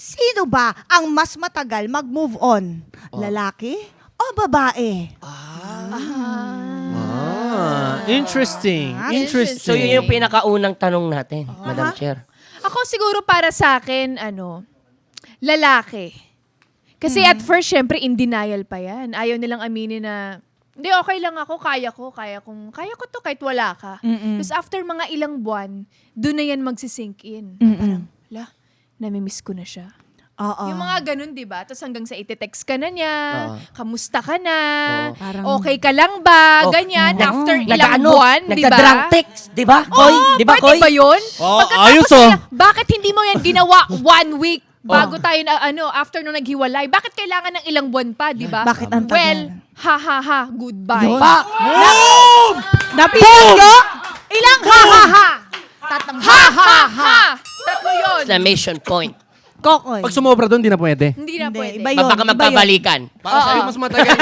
Sino ba ang mas matagal mag-move on? Lalaki o babae? Interesting. Interesting. So yun yung pinakaunang tanong natin, Madam Chair. Ako siguro para sa akin, lalaki. Kasi at first, syempre, in denial pa yan. Ayaw nilang aminin na, hindi, okay lang ako, kaya ko to kahit wala ka. Tapos after mga ilang buwan, doon na yan magsisink in. Parang, namimiss ko na siya. Yung mga ganun, di ba? Tapos hanggang sa iti-text ka na niya, kamusta ka na, okay ka lang ba, ganyan. After ilang buwan, di ba? Nagka-drunk text, di ba? Koy, di ba, Koy? Pwede ba yun? Ayos Bakit hindi mo yan ginawa 1 week bago tayo na, after nung naghiwalay? Bakit kailangan ng ilang buwan pa, di ba? Bakit ang tagal? Well, ha, goodbye. Napilan nyo? Ilang ha-ha-ha? Tatang ha-ha-ha. Tatlo yun. Exclamation point. Kokoy. Pag sumobra doon, di na pwede. Hindi na Hindi, pwede. iba yun. Baka iba yun. magkabalikan. Para sa'yo, mas matagal.